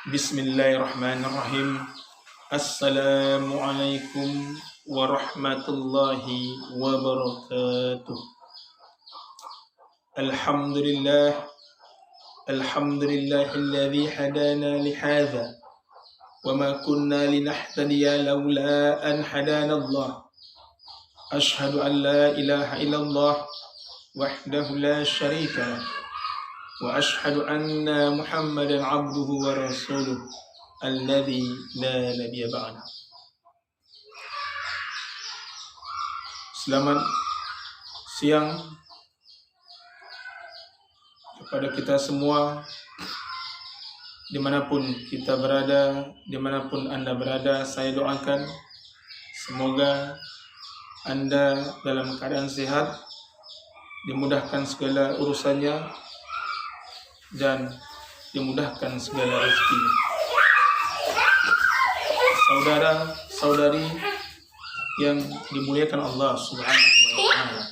Bismillahirrahmanirrahim. Assalamualaikum warahmatullahi wabarakatuh. Alhamdulillah. Alhamdulillahilladzi hadana lihadza wa ma kunna linahtadiya laula an hadana Allah. Ashhadu an la ilaha illallah wahdahu la syarika lah. Wa ashhadu anna Muhammadan abduhu wa rasuluh alladzi la nabiyya ba'da. Selamat siang kepada kita semua, dimanapun kita berada, dimanapun Anda berada. Saya doakan semoga Anda dalam keadaan sehat, dimudahkan segala urusannya, dan dimudahkan segala rezeki. Saudara-saudari yang dimuliakan Allah Subhanahu wa Ta'ala.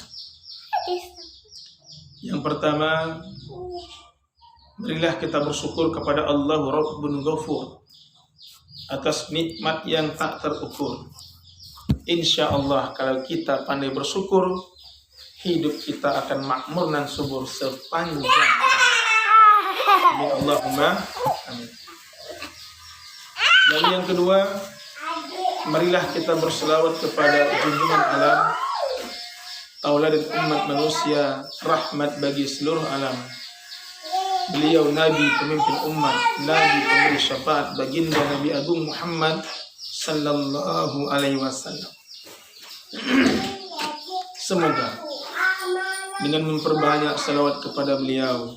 Yang pertama, marilah kita bersyukur kepada Allah Rabbun Ghafur atas nikmat yang tak terukur. Insya Allah kalau kita pandai bersyukur, hidup kita akan makmur dan subur sepanjang. Amin Allahumma amin. Dan yang kedua, marilah kita berselawat kepada junjungan alam, tauladan umat manusia, rahmat bagi seluruh alam. Beliau Nabi pemimpin umat, Nabi pemberi syafaat, baginda Nabi Agung Muhammad sallallahu alaihi wasallam. Semoga dengan memperbanyak salawat kepada beliau,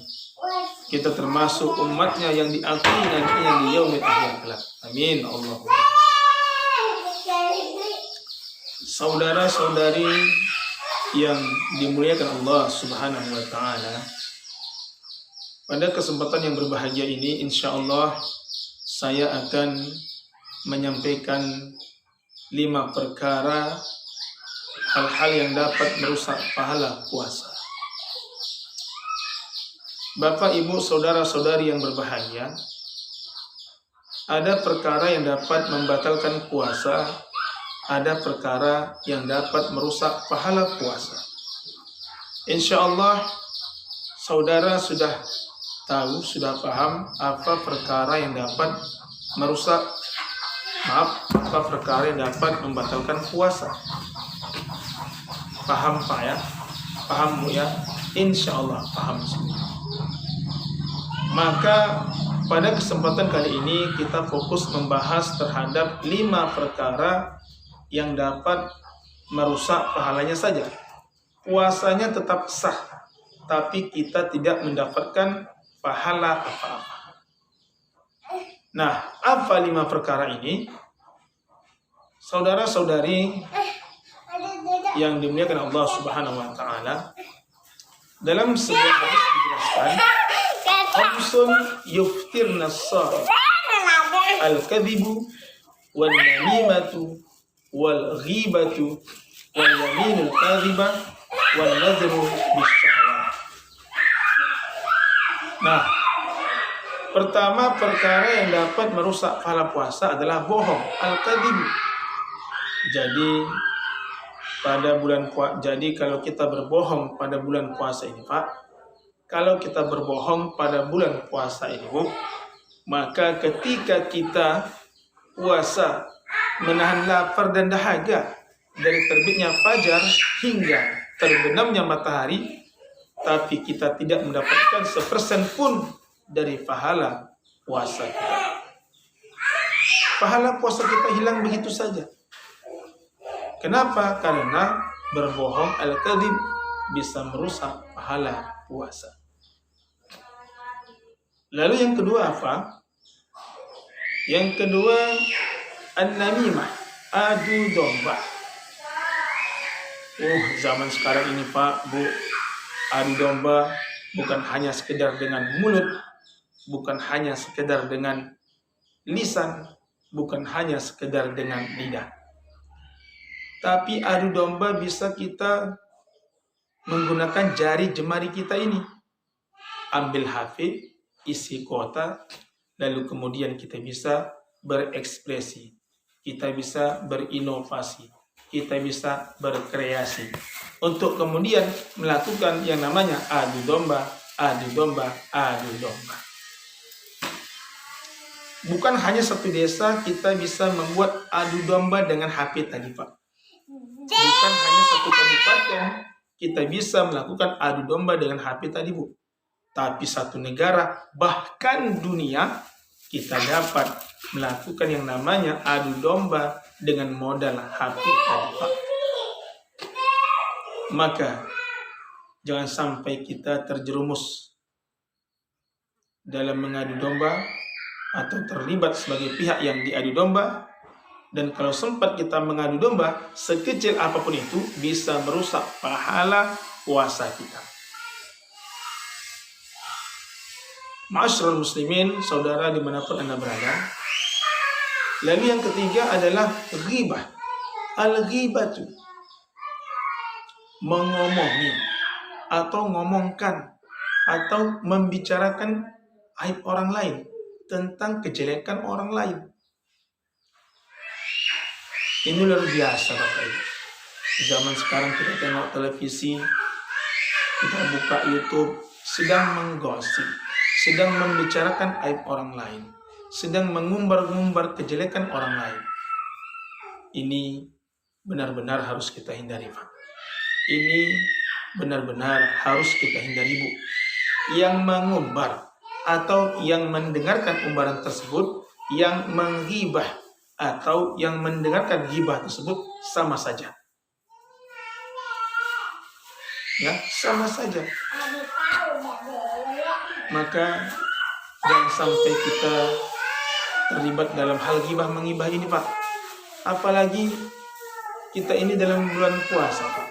kita termasuk umatnya yang diakui nantinya di yaumil akhir kelak. Amin Allah. Saudara-saudari yang dimuliakan Allah Subhanahu wa Ta'ala, pada kesempatan yang berbahagia ini, insya Allah saya akan menyampaikan 5 perkara hal-hal yang dapat merusak pahala puasa. Bapak, Ibu, saudara-saudari yang berbahagia, ada perkara yang dapat membatalkan puasa, ada perkara yang dapat merusak pahala puasa. Insya Allah saudara sudah tahu, sudah paham apa perkara yang dapat merusak, apa perkara yang dapat membatalkan puasa. Paham Pak ya? Paham Bu ya? Insya Allah paham semua. Maka pada kesempatan kali ini kita fokus membahas terhadap 5 perkara yang dapat merusak pahalanya saja. Puasanya tetap sah, tapi kita tidak mendapatkan pahala apa-apa. Nah, apa 5 perkara ini? Saudara-saudari yang dimuliakan Allah Subhanahu wa Ta'ala, dalam sebuah hadis dijelaskan, khamsun yuftirna as-sa'im, al-kadhibu wal namimatu wal ghibatu wal yaminul kadhiba wal nadhru bisyahwat. Nah, pertama perkara yang dapat merusak pahala puasa adalah bohong, al-kadhibu. Jadi kalau kita berbohong pada bulan puasa ini Pak, kalau kita berbohong pada bulan puasa ini Bu, maka ketika kita puasa menahan lapar dan dahaga dari terbitnya fajar hingga terbenamnya matahari, tapi kita tidak mendapatkan 1% pun dari pahala puasa kita. Pahala puasa kita hilang begitu saja. Kenapa? Karena berbohong al-kadhib bisa merusak pahala puasa. Lalu yang kedua apa? Yang kedua, an-namimah, adu domba. Zaman sekarang ini Pak, Bu, adu domba bukan hanya sekedar dengan mulut, bukan hanya sekedar dengan lisan, bukan hanya sekedar dengan lidah. Tapi adu domba bisa kita menggunakan jari jemari kita ini. Ambil HP, isi kota, lalu kemudian kita bisa berekspresi, kita bisa berinovasi, kita bisa berkreasi untuk kemudian melakukan yang namanya adu domba, adu domba, adu domba. Bukan hanya satu desa kita bisa membuat adu domba dengan HP tadi, Pak. Bukan hanya satu kabupaten kita bisa melakukan adu domba dengan HP tadi, Bu. Tapi satu negara, bahkan dunia, kita dapat melakukan yang namanya adu domba dengan modal HP tadi, Pak. Maka jangan sampai kita terjerumus dalam mengadu domba atau terlibat sebagai pihak yang diadu domba. Dan kalau sempat kita mengadu domba, sekecil apapun itu bisa merusak pahala puasa kita. Ma'asyiral muslimin, saudara dimanapun Anda berada. Lalu yang ketiga adalah ghibah. Al-ghibatu, mengomongi atau ngomongkan atau membicarakan aib orang lain, tentang kejelekan orang lain. Ini luar biasa, Bapak Ibu. Zaman sekarang kita tengok televisi, kita buka YouTube, sedang menggosip, sedang membicarakan aib orang lain, sedang mengumbar-ngumbar kejelekan orang lain. Ini benar-benar harus kita hindari, Pak. Ini benar-benar harus kita hindari, Bu. Yang mengumbar atau yang mendengarkan umbaran tersebut, yang menghibah atau yang mendengarkan ghibah tersebut sama saja. Ya, sama saja. Maka jangan sampai kita terlibat dalam hal ghibah menghibah ini, Pak. Apalagi kita ini dalam bulan puasa, Pak.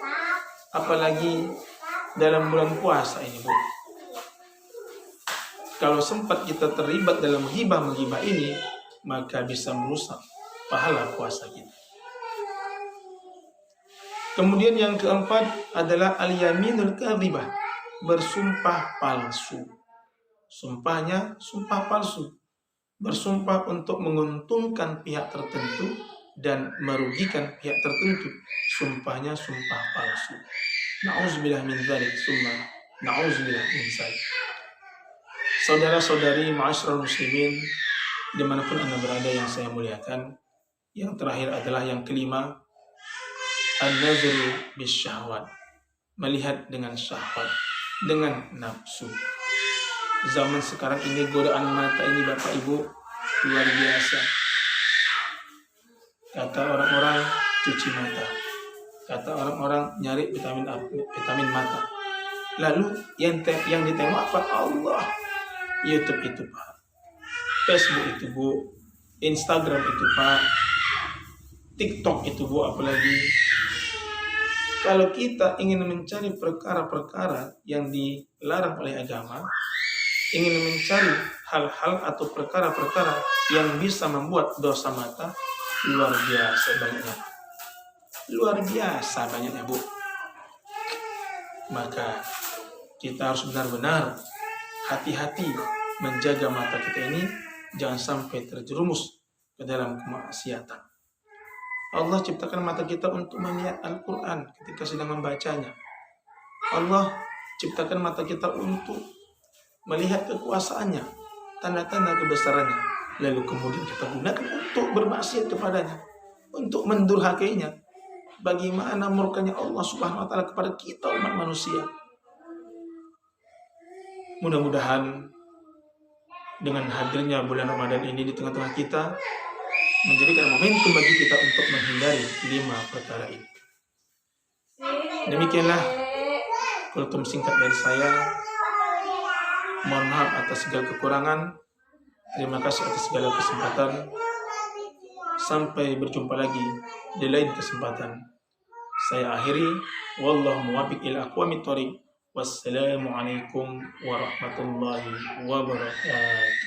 Apalagi dalam bulan puasa ini, Bu. Kalau sempat kita terlibat dalam ghibah menghibah ini, maka bisa merusak pahala puasa kita. Kemudian yang keempat adalah al-yaminul kadzibah, bersumpah palsu. Sumpahnya sumpah palsu, bersumpah untuk menguntungkan pihak tertentu dan merugikan pihak tertentu. Sumpahnya sumpah palsu. Na'udzubillah min dzalik, summa na'udzubillah min dzalik. Saudara-saudari ma'asyiral muslimin dimanapun Anda berada yang saya muliakan, yang terakhir adalah yang kelima, an-nazru bisyahwat, melihat dengan syahwat, dengan nafsu. Zaman sekarang ini godaan mata ini, Bapak Ibu, luar biasa. Kata orang-orang cuci mata, kata orang-orang nyari vitamin mata. Lalu yang ditengok apa? Allah. YouTube itu, Pak. Facebook itu, Bu. Instagram itu, Pak. TikTok itu, Bu, apalagi. Kalau kita ingin mencari perkara-perkara yang dilarang oleh agama, ingin mencari hal-hal atau perkara-perkara yang bisa membuat dosa mata, luar biasa banyaknya. Luar biasa banyaknya, Bu. Maka kita harus benar-benar hati-hati menjaga mata kita ini, jangan sampai terjerumus ke dalam kemaksiatan. Allah ciptakan mata kita untuk melihat Al-Quran ketika sedang membacanya. Allah ciptakan mata kita untuk melihat kekuasaannya, tanda-tanda kebesarannya. Lalu kemudian kita gunakan untuk bermaksiat kepadanya, untuk mendurhakainya. Bagaimana murkanya Allah Subhanahu wa Ta'ala kepada kita umat manusia. Mudah-mudahan dengan hadirnya bulan Ramadan ini di tengah-tengah kita menjadikan momentum bagi kita untuk menghindari 5 perkara ini. Demikianlah kultum singkat dari saya. Mohon maaf atas segala kekurangan. Terima kasih atas segala kesempatan. Sampai berjumpa lagi di lain kesempatan. Saya akhiri. Wallahu muwaffiq ila aqwamit thoriq. Wassalamualaikum warahmatullahi wabarakatuh.